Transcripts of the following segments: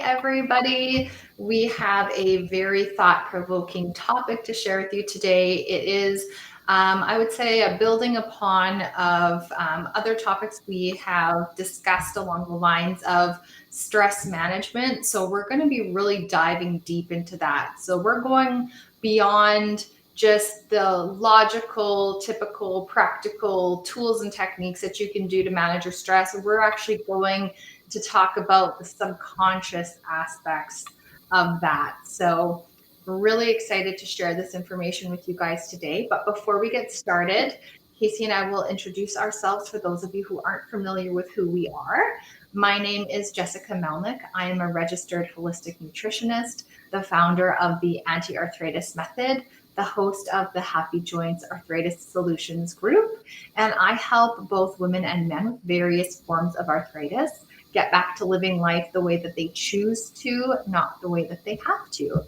everybody. We have a very thought-provoking topic to share with you today. It is, I would say, a building upon of other topics we have discussed along the lines of stress management. So we're going to be really diving deep into that. So we're going beyond just the logical, typical, practical tools and techniques that you can do to manage your stress. We're actually going to talk about the subconscious aspects of that. So we're really excited to share this information with you guys today. But before we get started, Casey and I will introduce ourselves for those of you who aren't familiar with who we are. My name is Jessica Melnick. I am a registered holistic nutritionist, the founder of the Anti-Arthritis Method, the host of the Happy Joints Arthritis Solutions Group, and I help both women and men with various forms of arthritis get back to living life the way that they choose to, not the way that they have to.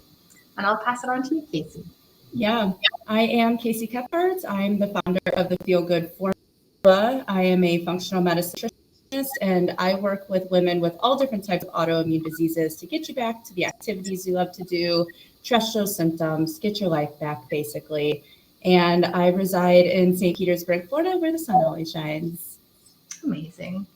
And I'll pass it on to you, Casey. Yeah, I am Casey Kephart. I'm the founder of the Feel Good Formula. I am a functional medicine nutritionist, and I work with women with all different types of autoimmune diseases to get you back to the activities you love to do, trust those symptoms, get your life back, basically. And I reside in St. Petersburg, Florida, where the sun always shines. Amazing.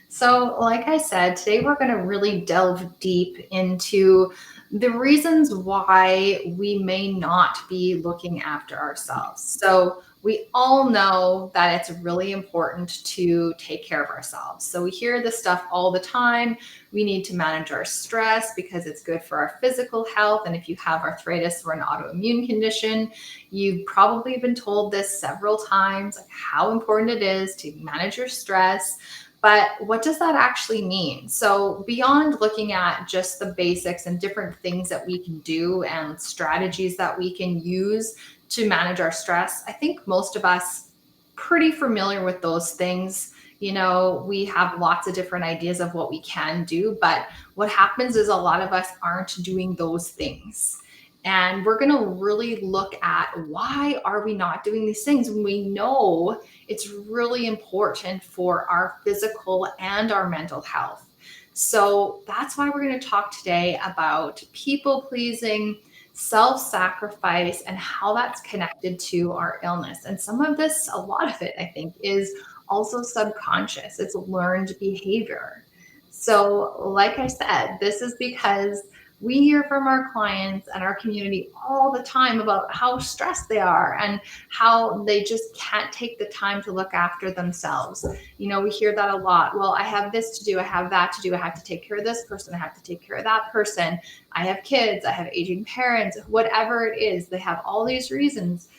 So, like I said, today we're going to really delve deep into the reasons why we may not be looking after ourselves. So, we all know that it's really important to take care of ourselves. So, we hear this stuff all the time. We need to manage our stress because it's good for our physical health. And if you have arthritis or an autoimmune condition, you've probably been told this several times, like how important it is to manage your stress. But what does that actually mean? So beyond looking at just the basics and different things that we can do and strategies that we can use to manage our stress, I think most of us pretty familiar with those things. You know, we have lots of different ideas of what we can do, but what happens is a lot of us aren't doing those things. And we're going to really look at why are we not doing these things when we know it's really important for our physical and our mental health. So that's why we're going to talk today about people pleasing, self-sacrifice, and how that's connected to our illness. And some of this, a lot of it, I think, is also subconscious. It's learned behavior. So, like I said, this is because we hear from our clients and our community all the time about how stressed they are and how they just can't take the time to look after themselves. You know, we hear that a lot. Well, I have this to do, I have that to do, I have to take care of this person, I have to take care of that person, I have kids, I have aging parents, whatever it is, they have all these reasons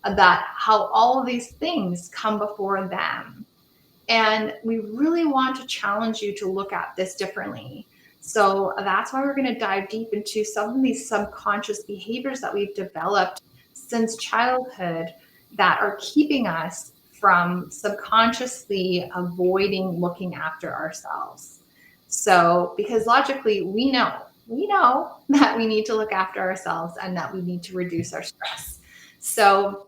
that how all of these things come before them. And we really want to challenge you to look at this differently. So that's why we're going to dive deep into some of these subconscious behaviors that we've developed since childhood that are keeping us from subconsciously avoiding looking after ourselves. So, because logically we know that we need to look after ourselves and that we need to reduce our stress. So,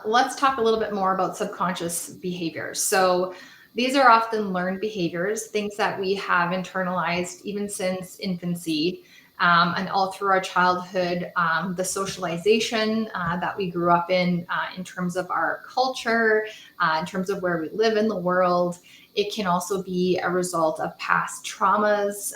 let's talk a little bit more about subconscious behaviors. So these are often learned behaviors, things that we have internalized even since infancy and all through our childhood, the socialization that we grew up in terms of our culture, in terms of where we live in the world. It can also be a result of past traumas,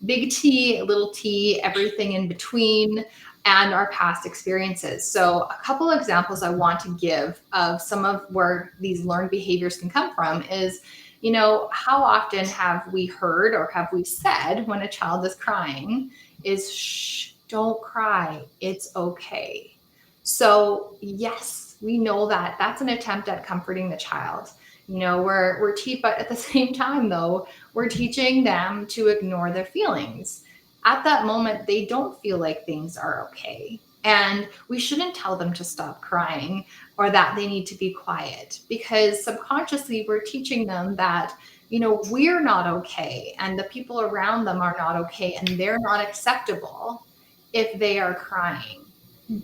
big T, little t, everything in between, and our past experiences. So a couple of examples I want to give of some of where these learned behaviors can come from is, you know, how often have we heard or have we said when a child is crying is, shh, don't cry, it's okay. So yes, we know that that's an attempt at comforting the child. You know, but at the same time though, we're teaching them to ignore their feelings. At that moment, they don't feel like things are okay. And we shouldn't tell them to stop crying or that they need to be quiet, because subconsciously we're teaching them that, you know, we're not okay and the people around them are not okay and they're not acceptable if they are crying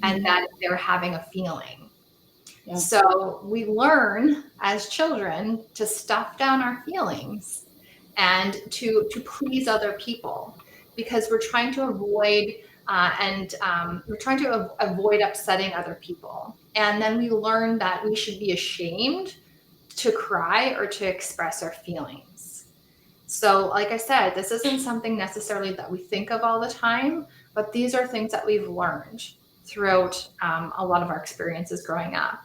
and that they're having a feeling. Yeah. So we learn as children to stuff down our feelings. and to please other people, because we're trying to avoid avoid upsetting other people. And then we learn that we should be ashamed to cry or to express our feelings. So, like I said, this isn't something necessarily that we think of all the time, but these are things that we've learned throughout a lot of our experiences growing up.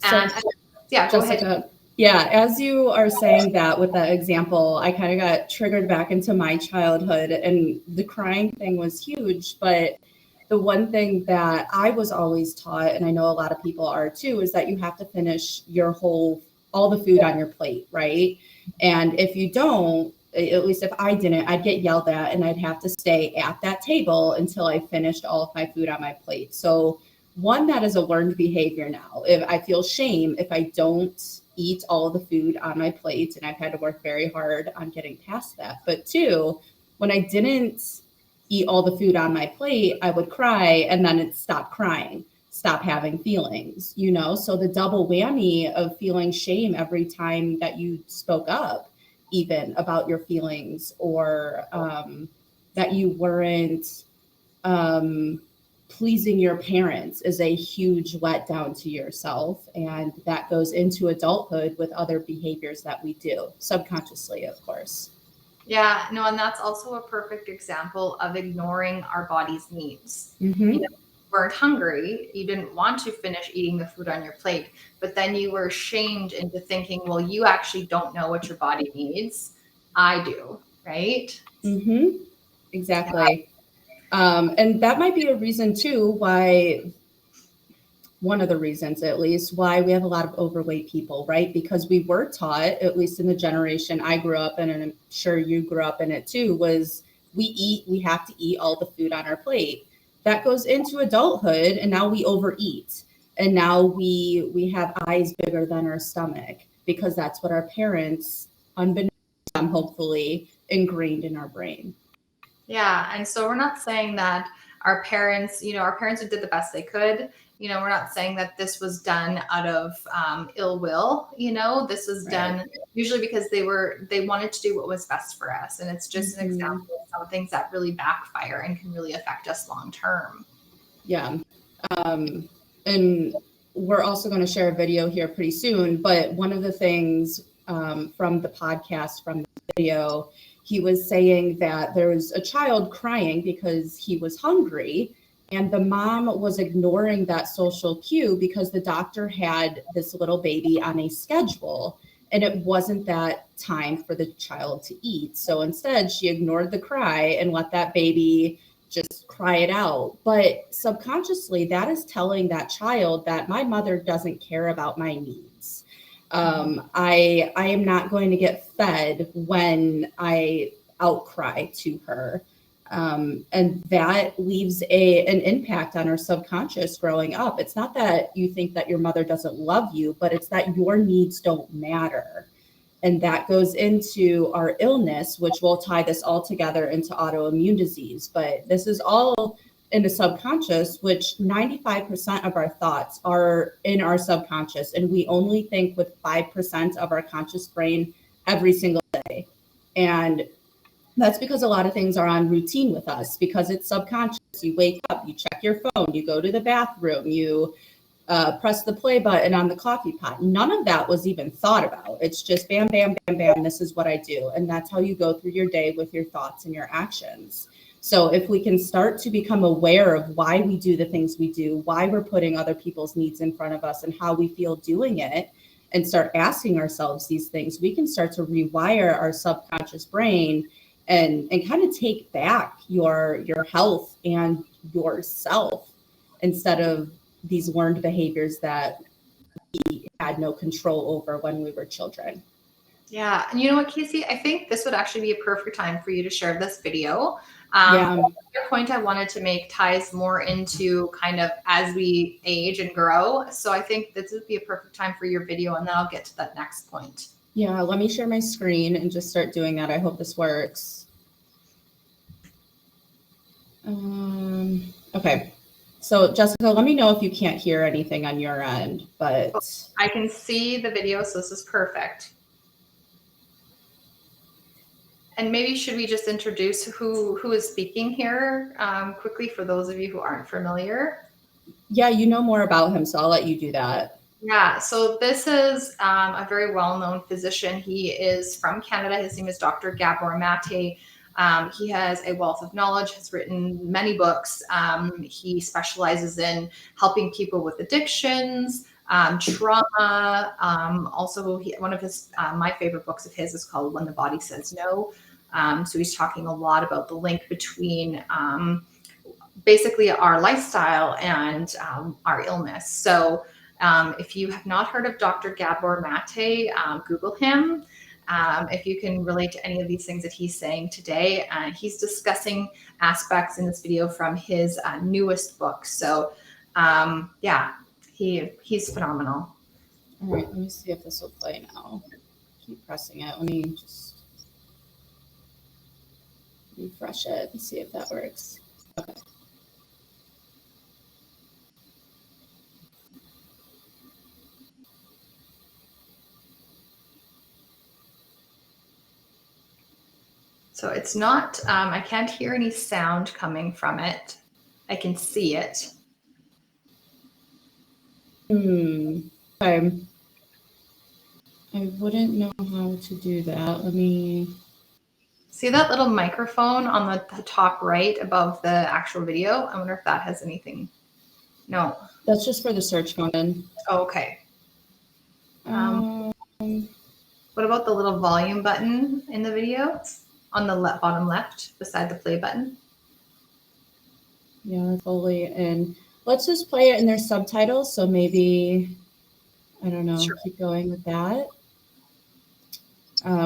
And yeah, go Jessica, ahead. yeah, as you are saying that with that example, I kind of got triggered back into my childhood, and the crying thing was huge. But the one thing that I was always taught, and I know a lot of people are too, is that you have to finish all the food on your plate, right? And if you don't, at least if I didn't, I'd get yelled at and I'd have to stay at that table until I finished all of my food on my plate. So one, that is a learned behavior now. If I feel shame if I don't eat all of the food on my plate, and I've had to work very hard on getting past that. But two, when I didn't eat all the food on my plate, I would cry, and then it stopped crying, stop having feelings, So the double whammy of feeling shame every time that you spoke up, even about your feelings, or that you weren't pleasing your parents, is a huge letdown to yourself. And that goes into adulthood with other behaviors that we do subconsciously, of course. Yeah, no, and that's also a perfect example of ignoring our body's needs. Mm-hmm. You weren't hungry, you didn't want to finish eating the food on your plate, but then you were shamed into thinking, well, you actually don't know what your body needs. I do, right? Mm-hmm. Exactly. And that might be a reason too why, one of the reasons at least, why we have a lot of overweight people, right? Because we were taught, at least in the generation I grew up in, and I'm sure you grew up in it too, was we have to eat all the food on our plate. That goes into adulthood, and now we overeat. And now we have eyes bigger than our stomach, because that's what our parents, unbeknownst to them, hopefully, ingrained in our brain. Yeah. And so we're not saying that our parents, our parents did the best they could. We're not saying that this was done out of ill will. This was done usually because they wanted to do what was best for us. And it's just an example of some things that really backfire and can really affect us long term. Yeah. And we're also going to share a video here pretty soon. But one of the things from the podcast, from the video, he was saying that there was a child crying because he was hungry, and the mom was ignoring that social cue because the doctor had this little baby on a schedule, and it wasn't that time for the child to eat. So instead, she ignored the cry and let that baby just cry it out. But subconsciously, that is telling that child that my mother doesn't care about my needs. I am not going to get fed when I outcry to her. And that leaves an impact on our subconscious growing up. It's not that you think that your mother doesn't love you, but it's that your needs don't matter. And that goes into our illness, which will tie this all together into autoimmune disease. But this is all in the subconscious, which 95% of our thoughts are in our subconscious. And we only think with 5% of our conscious brain every single day. And that's because a lot of things are on routine with us, because it's subconscious. You wake up, you check your phone, you go to the bathroom, you press the play button on the coffee pot. None of that was even thought about. It's just bam, bam, bam, bam. This is what I do. And that's how you go through your day with your thoughts and your actions. So if we can start to become aware of why we do the things we do, why we're putting other people's needs in front of us, and how we feel doing it, and start asking ourselves these things, we can start to rewire our subconscious brain and kind of take back your health and yourself, instead of these learned behaviors that we had no control over when we were children. Yeah. And you know what, Casey? I think this would actually be a perfect time for you to share this video. Yeah. The point I wanted to make ties more into kind of as we age and grow. So I think this would be a perfect time for your video, and then I'll get to that next point. Yeah, let me share my screen and just start doing that. I hope this works. Okay. So Jessica, let me know if you can't hear anything on your end, but I can see the video, so this is perfect. And maybe should we just introduce who is speaking here quickly for those of you who aren't familiar? Yeah, you know more about him, so I'll let you do that. Yeah, so this is a very well-known physician. He is from Canada. His name is Dr. Gabor Mate. He has a wealth of knowledge, has written many books. He specializes in helping people with addictions, trauma. Also, one of his my favorite books of his is called When the Body Says No. So he's talking a lot about the link between basically our lifestyle and our illness. So if you have not heard of Dr. Gabor Mate, Google him. If you can relate to any of these things that he's saying today, he's discussing aspects in this video from his newest book. So yeah, he's phenomenal. All right, let me see if this will play now. Keep pressing it. Let me just refresh it and see if that works. Okay. So it's not, I can't hear any sound coming from it. I can see it. Okay. I wouldn't know how to do that. Let me see that little microphone on the top right above the actual video. I wonder if that has anything. No. That's just for the search function. Oh, okay. What about the little volume button in the video on the bottom left beside the play button? Yeah, fully. And let's just play it in their subtitles. So maybe, I don't know, sure. Keep going with that.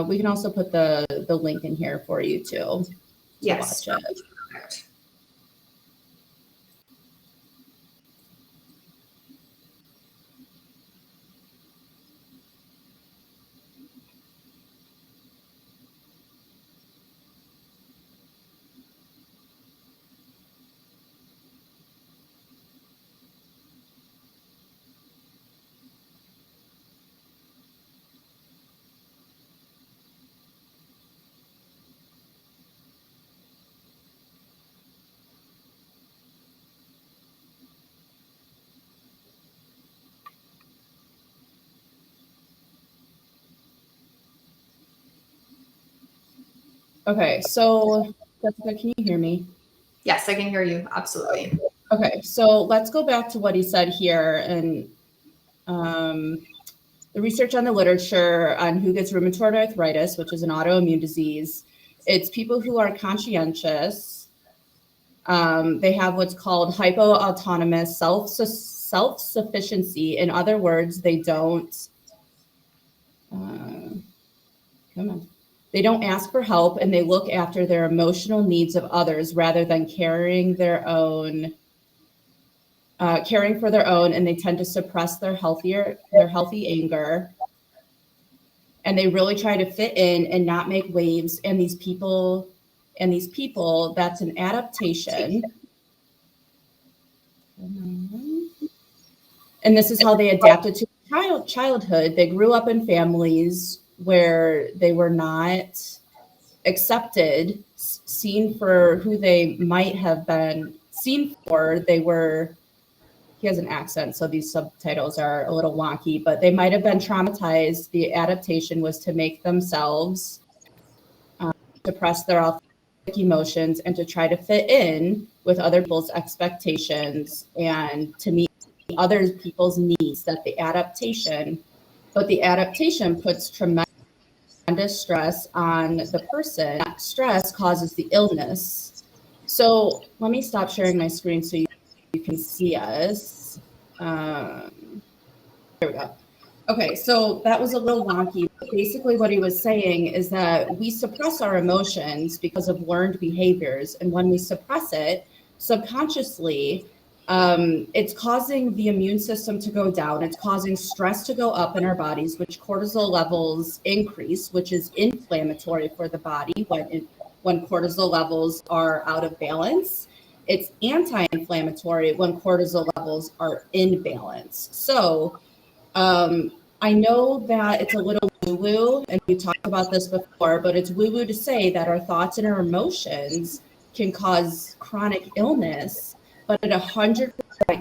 We can also put the link in here for you too. Yes. Watch it. Perfect. Okay, so Jessica, can you hear me? Yes, I can hear you. Absolutely. Okay, so let's go back to what he said here and the research on the literature on who gets rheumatoid arthritis, which is an autoimmune disease. It's people who are conscientious. They have what's called hypoautonomous self-sufficiency. In other words, they don't They don't ask for help, and they look after their emotional needs of others rather than caring for their own, and they tend to suppress their healthy anger. And they really try to fit in and not make waves. And these people, that's an adaptation. And this is how they adapted to childhood. They grew up in families where they were not accepted, seen for who they might have been seen for. He has an accent, so these subtitles are a little wonky, but they might have been traumatized. The adaptation was to make themselves suppress their authentic emotions and to try to fit in with other people's expectations and to meet other people's needs. But the adaptation puts tremendous stress on the person. That stress causes the illness. So let me stop sharing my screen so you can see us. There we go. Okay, so that was a little wonky. Basically, what he was saying is that we suppress our emotions because of learned behaviors. And when we suppress it subconsciously, it's causing the immune system to go down. It's causing stress to go up in our bodies, which cortisol levels increase, which is inflammatory for the body when cortisol levels are out of balance. It's anti-inflammatory when cortisol levels are in balance. So I'm I know that it's a little woo-woo, and we talked about this before, but it's woo-woo to say that our thoughts and our emotions can cause chronic illness, but it 100%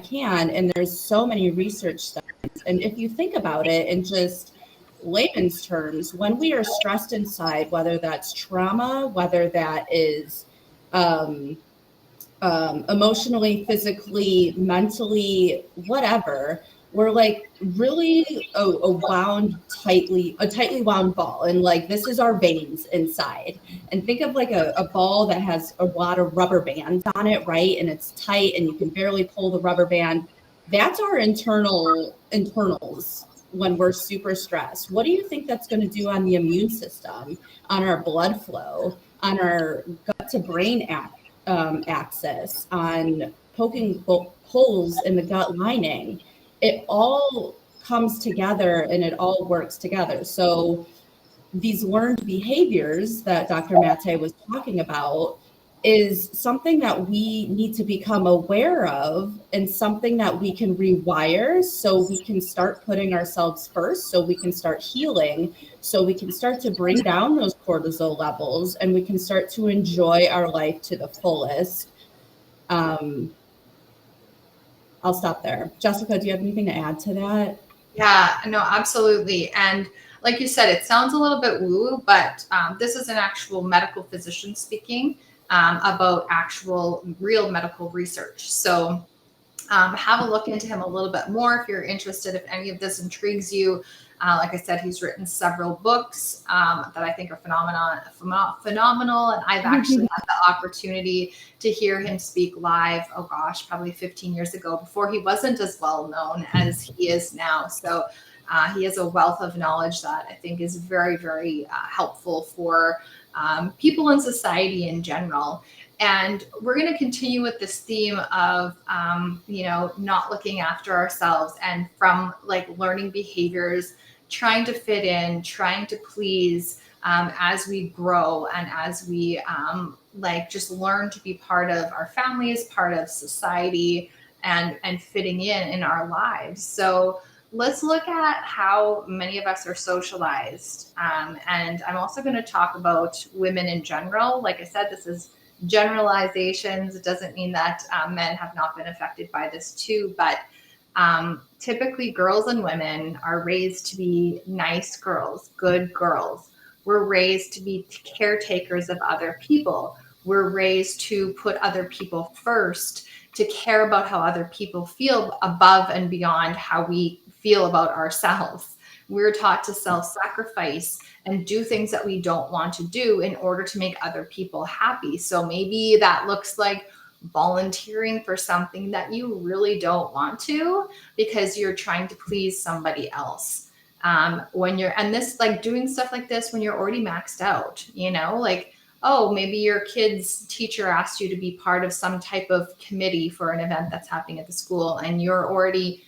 can, and there's so many research studies. And if you think about it in just layman's terms, when we are stressed inside, whether that's trauma, whether that is um, emotionally, physically, mentally, whatever, we're like really a tightly wound ball. And like, this is our veins inside. And think of like a ball that has a lot of rubber bands on it, right? And it's tight and you can barely pull the rubber band. That's our internals when we're super stressed. What do you think that's going to do on the immune system, on our blood flow, on our gut to brain axis, on poking holes in the gut lining? It all comes together and it all works together. So these learned behaviors that Dr. Mate was talking about is something that we need to become aware of, and something that we can rewire so we can start putting ourselves first, so we can start healing, so we can start to bring down those cortisol levels, and we can start to enjoy our life to the fullest. I'll stop there. Jessica, do you have anything to add to that? Yeah, no, absolutely. And like you said, it sounds a little bit woo, but this is an actual medical physician speaking about actual real medical research. So have a look into him a little bit more if you're interested, if any of this intrigues you. Like I said, he's written several books that I think are phenomenal. And I've actually had the opportunity to hear him speak live, oh gosh, probably 15 years ago, before he wasn't as well known as he is now. So he has a wealth of knowledge that I think is very, very helpful for people in society in general. And we're going to continue with this theme of, not looking after ourselves, and from like learning behaviors, trying to fit in, trying to please as we grow, and as we just learn to be part of our families, part of society, and fitting in our lives. So let's look at how many of us are socialized. And I'm also going to talk about women in general. Like I said, this is generalizations. It doesn't mean that men have not been affected by this too, but typically girls and women are raised to be nice girls, good girls. We're raised to be caretakers of other people. We're raised to put other people first, to care about how other people feel above and beyond how we feel about ourselves. We're taught to self-sacrifice and do things that we don't want to do in order to make other people happy. So maybe that looks like volunteering for something that you really don't want to, because you're trying to please somebody else. Doing stuff like this when you're already maxed out, like, oh, maybe your kid's teacher asked you to be part of some type of committee for an event that's happening at the school, and you're already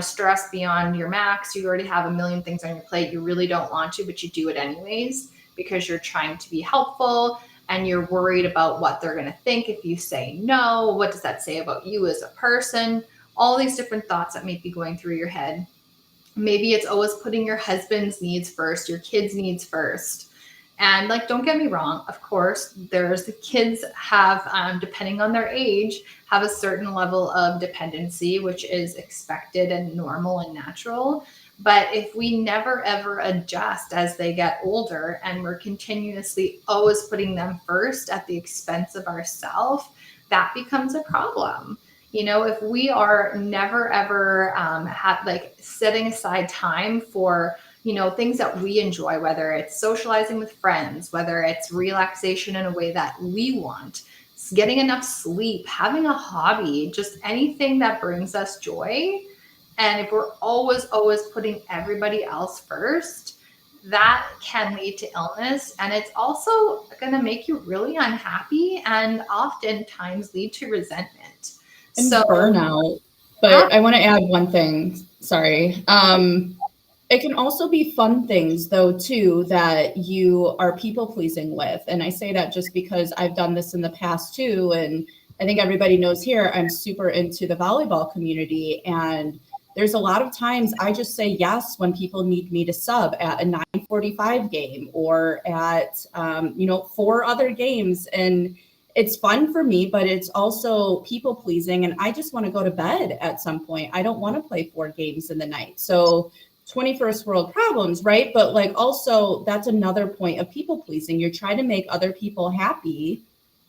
stressed beyond your max. You already have a million things on your plate. You really don't want to, but you do it anyways because you're trying to be helpful, and you're worried about what they're going to think if you say no. What does that say about you as a person? All these different thoughts that may be going through your head. Maybe it's always putting your husband's needs first, your kids' needs first. And like, don't get me wrong, of course, there's the kids have, depending on their age, have a certain level of dependency, which is expected and normal and natural. But if we never ever adjust as they get older, and we're continuously always putting them first at the expense of ourselves, that becomes a problem. If we are never ever setting aside time for things that we enjoy, whether it's socializing with friends, whether it's relaxation in a way that we want, getting enough sleep, having a hobby, just anything that brings us joy. And if we're always putting everybody else first, that can lead to illness. And it's also going to make you really unhappy, and oftentimes lead to resentment. And So burnout. But I want to add one thing. Sorry. It can also be fun things, though, too, that you are people pleasing with. And I say that just because I've done this in the past, too. And I think everybody knows here, I'm super into the volleyball community. And there's a lot of times I just say yes when people need me to sub at a 9:45 game or at 4 other games, and it's fun for me, but it's also people pleasing, and I just want to go to bed at some point. I don't want to play 4 games in the night. So 21st world problems, right? But like also that's another point of people pleasing. You're trying to make other people happy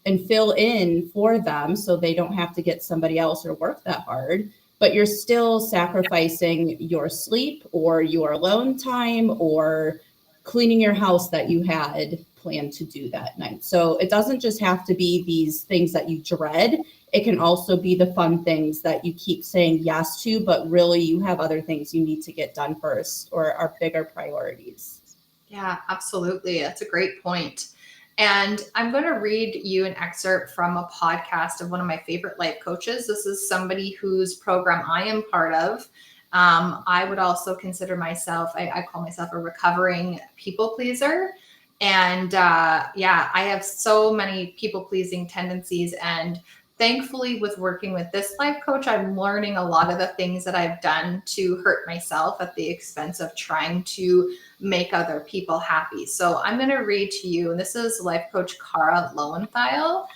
and fill in for them so they don't have to get somebody else or work that hard, but you're still sacrificing your sleep or your alone time or cleaning your house that you had planned to do that night. So it doesn't just have to be these things that you dread. It can also be the fun things that you keep saying yes to, but really you have other things you need to get done first or are bigger priorities. Yeah, absolutely. That's a great point. And I'm going to read you an excerpt from a podcast of one of my favorite life coaches. This is somebody whose program I am part of. I would also consider myself, I call myself a recovering people pleaser. And yeah, I have so many people pleasing tendencies. And thankfully, with working with this life coach, I'm learning a lot of the things that I've done to hurt myself at the expense of trying to make other people happy. So I'm going to read to you, and this is life coach Cara Lowenthal.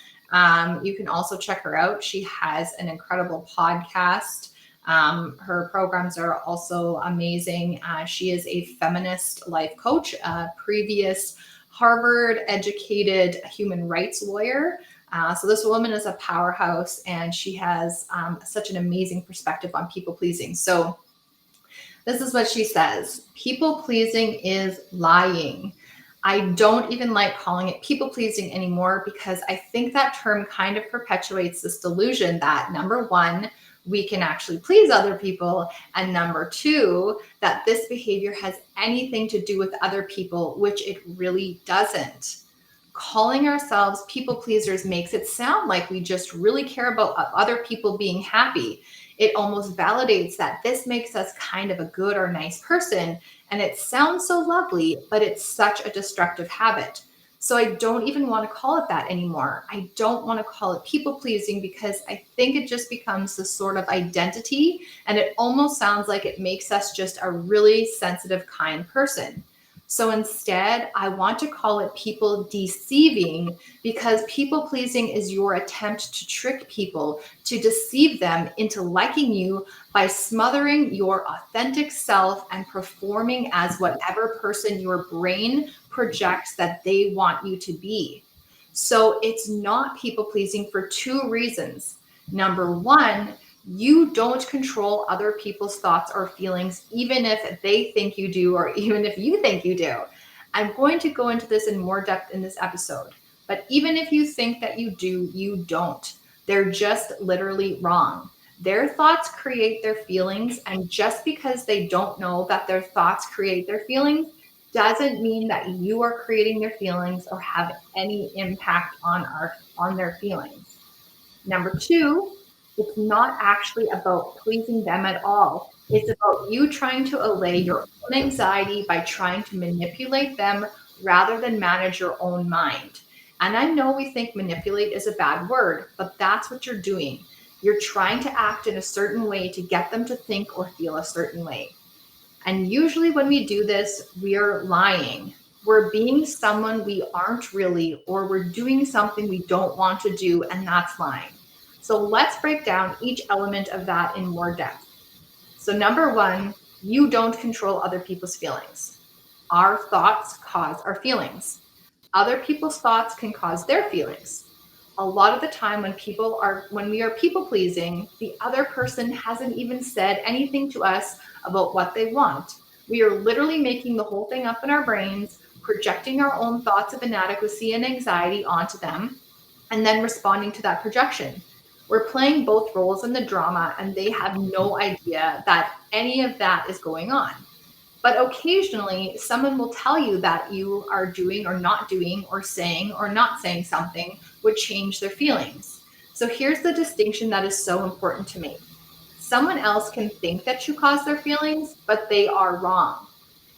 You can also check her out. She has an incredible podcast. Her programs are also amazing. She is a feminist life coach, a previous Harvard educated human rights lawyer. So this woman is a powerhouse, and she has such an amazing perspective on people pleasing. So this is what she says. People pleasing is lying. I don't even like calling it people pleasing anymore because I think that term kind of perpetuates this delusion that number one, we can actually please other people, and number two, that this behavior has anything to do with other people, which it really doesn't. Calling ourselves people pleasers makes it sound like we just really care about other people being happy. It almost validates that this makes us kind of a good or nice person. And it sounds so lovely, but it's such a destructive habit. So I don't even want to call it that anymore. I don't want to call it people pleasing because I think it just becomes this sort of identity. And it almost sounds like it makes us just a really sensitive, kind person. So instead, I want to call it people deceiving because people pleasing is your attempt to trick people, to deceive them into liking you by smothering your authentic self and performing as whatever person your brain projects that they want you to be. So it's not people pleasing for 2 reasons. Number one, you don't control other people's thoughts or feelings, even if they think you do, or even if you think you do. I'm going to go into this in more depth in this episode. But even if you think that you do, you don't. They're just literally wrong. Their thoughts create their feelings. And just because they don't know that their thoughts create their feelings doesn't mean that you are creating their feelings or have any impact on their feelings. Number two, it's not actually about pleasing them at all. It's about you trying to allay your own anxiety by trying to manipulate them rather than manage your own mind. And I know we think manipulate is a bad word, but that's what you're doing. You're trying to act in a certain way to get them to think or feel a certain way. And usually when we do this, we are lying. We're being someone we aren't really, or we're doing something we don't want to do, and that's lying. So let's break down each element of that in more depth. So, number one, you don't control other people's feelings. Our thoughts cause our feelings. Other people's thoughts can cause their feelings. A lot of the time when we are people pleasing, the other person hasn't even said anything to us about what they want. We are literally making the whole thing up in our brains, projecting our own thoughts of inadequacy and anxiety onto them, and then responding to that projection. We're playing both roles in the drama, and they have no idea that any of that is going on. But occasionally, someone will tell you that you are doing or not doing or saying or not saying something would change their feelings. So here's the distinction that is so important to me. Someone else can think that you cause their feelings, but they are wrong.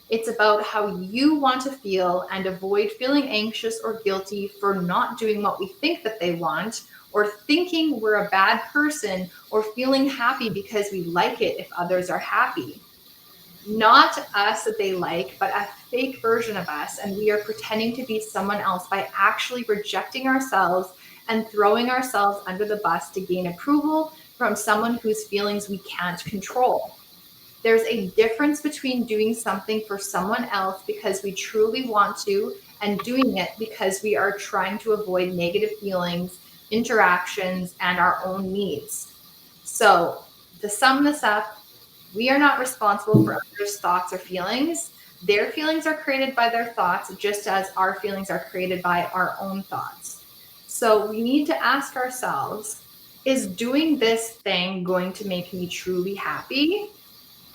It's about how you want to feel and avoid feeling anxious or guilty for not doing what we think that they want, or thinking we're a bad person, or feeling happy because we like it if others are happy. Not us that they like, but a fake version of us. And we are pretending to be someone else by actually rejecting ourselves and throwing ourselves under the bus to gain approval from someone whose feelings we can't control. There's a difference between doing something for someone else because we truly want to, and doing it because we are trying to avoid negative feelings, interactions, and our own needs. So, to sum this up, we are not responsible for others' thoughts or feelings. Their feelings are created by their thoughts, just as our feelings are created by our own thoughts. So, we need to ask ourselves, is doing this thing going to make me truly happy?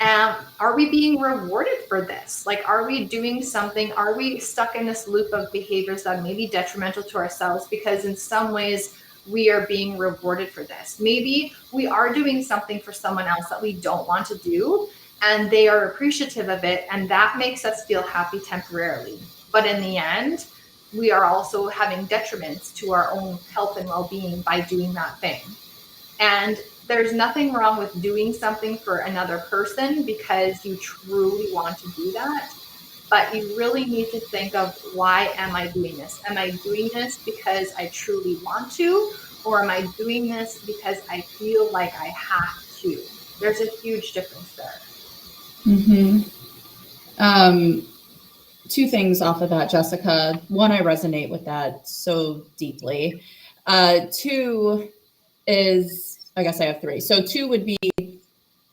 Are we being rewarded for this? Like, are we doing something? Are we stuck in this loop of behaviors that may be detrimental to ourselves because in some ways we are being rewarded for this? Maybe we are doing something for someone else that we don't want to do, and they are appreciative of it, and that makes us feel happy temporarily. But in the end, we are also having detriments to our own health and well-being by doing that thing. And there's nothing wrong with doing something for another person because you truly want to do that. But you really need to think of, why am I doing this? Am I doing this because I truly want to? Or am I doing this because I feel like I have to? There's a huge difference there. Mm-hmm. Two things off of that, Jessica. One, I resonate with that so deeply. Two is, I guess I have three. So two would be,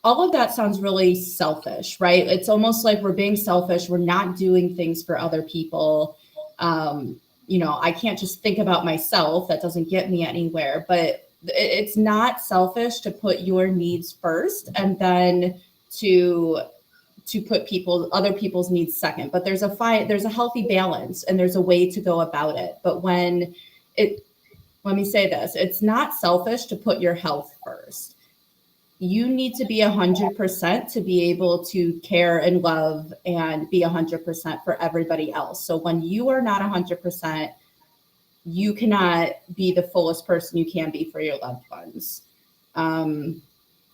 all of that sounds really selfish, right? It's almost like we're being selfish. We're not doing things for other people. I can't just think about myself. That doesn't get me anywhere. But it's not selfish to put your needs first and then to put other people's needs second. But there's a healthy balance and there's a way to go about it. But let me say this, it's not selfish to put your health first. You need to be 100% to be able to care and love and be 100% for everybody else. So when you are not 100%, you cannot be the fullest person you can be for your loved ones. And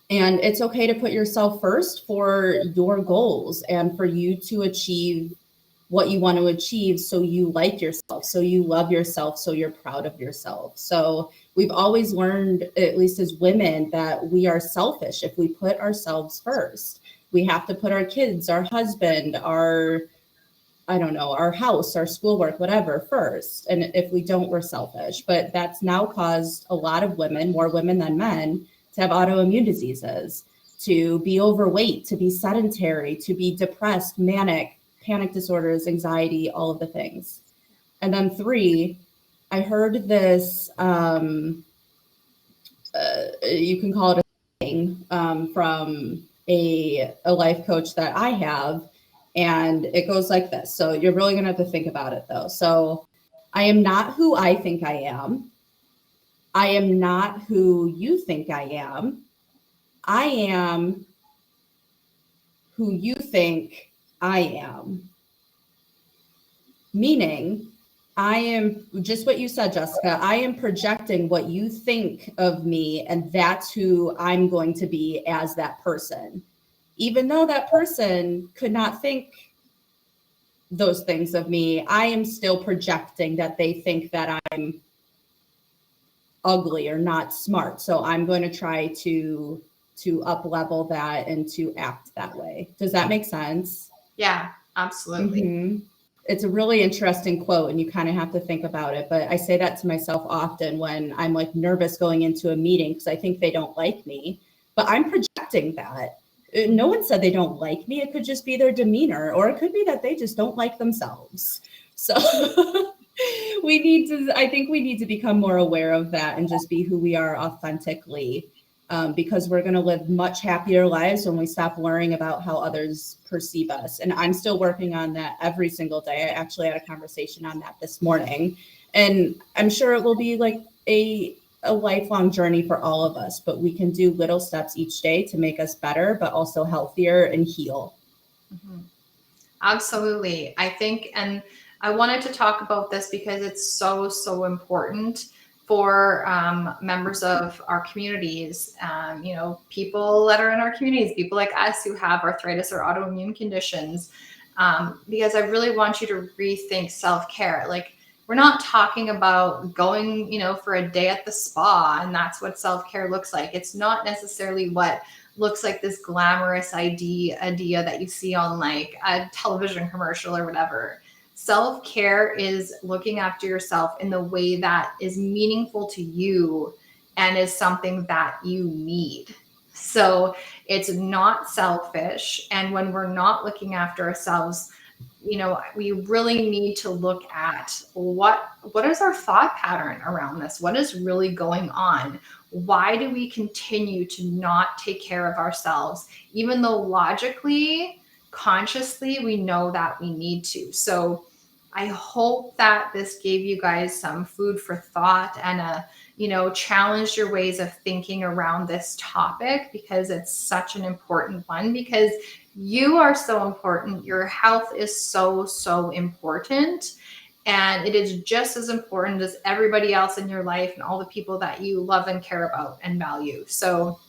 it's okay to put yourself first for your goals and for you to achieve what you want to achieve, so you like yourself, so you love yourself, so you're proud of yourself. So we've always learned, at least as women, that we are selfish if we put ourselves first. We have to put our kids, our husband, our house, our schoolwork, whatever, first. And if we don't, we're selfish. But that's now caused a lot of women, more women than men, to have autoimmune diseases, to be overweight, to be sedentary, to be depressed, manic, panic disorders, anxiety, all of the things. And then three, I heard this, you can call it a thing, from a life coach that I have. And it goes like this. So you're really going to have to think about it though. So I am not who I think I am. I am not who you think I am. I am who you think I am. Meaning, I am just what you said, Jessica. I am projecting what you think of me, and that's who I'm going to be as that person. Even though that person could not think those things of me, I am still projecting that they think that I'm ugly or not smart. So I'm going to try to up level that and to act that way. Does that make sense? Yeah, absolutely. Mm-hmm. It's a really interesting quote and you kind of have to think about it. But I say that to myself often when I'm like nervous going into a meeting because I think they don't like me, but I'm projecting that. No one said they don't like me. It could just be their demeanor, or it could be that they just don't like themselves. So I think we need to become more aware of that and just be who we are authentically, because we're going to live much happier lives when we stop worrying about how others perceive us. And I'm still working on that every single day. I actually had a conversation on that this morning, and I'm sure it will be like a lifelong journey for all of us, but we can do little steps each day to make us better, but also healthier and heal. Mm-hmm. Absolutely. I think, and I wanted to talk about this because it's so, so important for members of our communities, people that are in our communities, people like us who have arthritis or autoimmune conditions, because I really want you to rethink self-care. Like, we're not talking about going, for a day at the spa and that's what self-care looks like. It's not necessarily what looks like this glamorous idea that you see on like a television commercial or whatever. Self-care is looking after yourself in the way that is meaningful to you and is something that you need. So it's not selfish. And when we're not looking after ourselves, we really need to look at what is our thought pattern around this? What is really going on? Why do we continue to not take care of ourselves, even though logically, consciously, we know that we need to? So I hope that this gave you guys some food for thought and challenged your ways of thinking around this topic, because it's such an important one, because you are so important. Your health is so, so important. And it is just as important as everybody else in your life and all the people that you love and care about and value. So,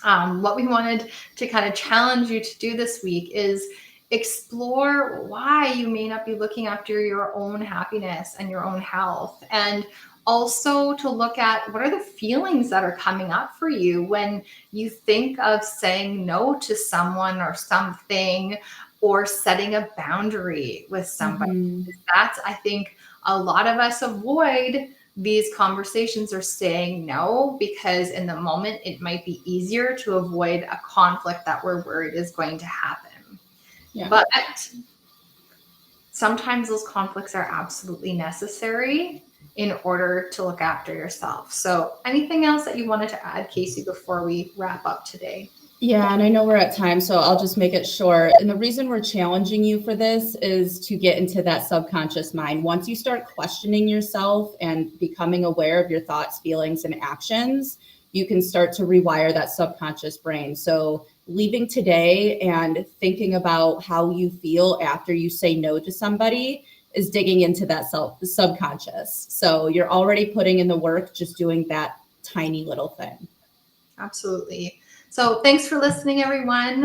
what we wanted to kind of challenge you to do this week is explore why you may not be looking after your own happiness and your own health. And also to look at what are the feelings that are coming up for you when you think of saying no to someone or something, or setting a boundary with somebody. Mhm. That's, I think, a lot of us avoid these conversations or saying no because in the moment it might be easier to avoid a conflict that we're worried is going to happen. Yeah. But sometimes those conflicts are absolutely necessary in order to look after yourself. So anything else that you wanted to add, Casey, before we wrap up today? Yeah, and I know we're at time, so I'll just make it short. And the reason we're challenging you for this is to get into that subconscious mind. Once you start questioning yourself and becoming aware of your thoughts, feelings, and actions, you can start to rewire that subconscious brain. So leaving today and thinking about how you feel after you say no to somebody is digging into that subconscious. So you're already putting in the work, just doing that tiny little thing. Absolutely. So thanks for listening, everyone.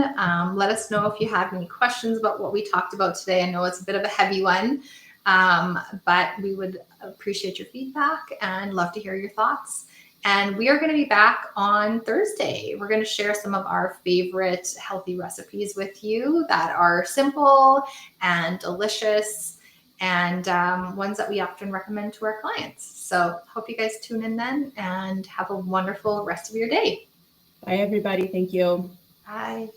Let us know if you have any questions about what we talked about today. I know it's a bit of a heavy one, but we would appreciate your feedback and love to hear your thoughts. And we are going to be back on Thursday. We're going to share some of our favorite healthy recipes with you that are simple and delicious, and ones that we often recommend to our clients. So hope you guys tune in then and have a wonderful rest of your day. Bye, everybody. Thank you. Bye.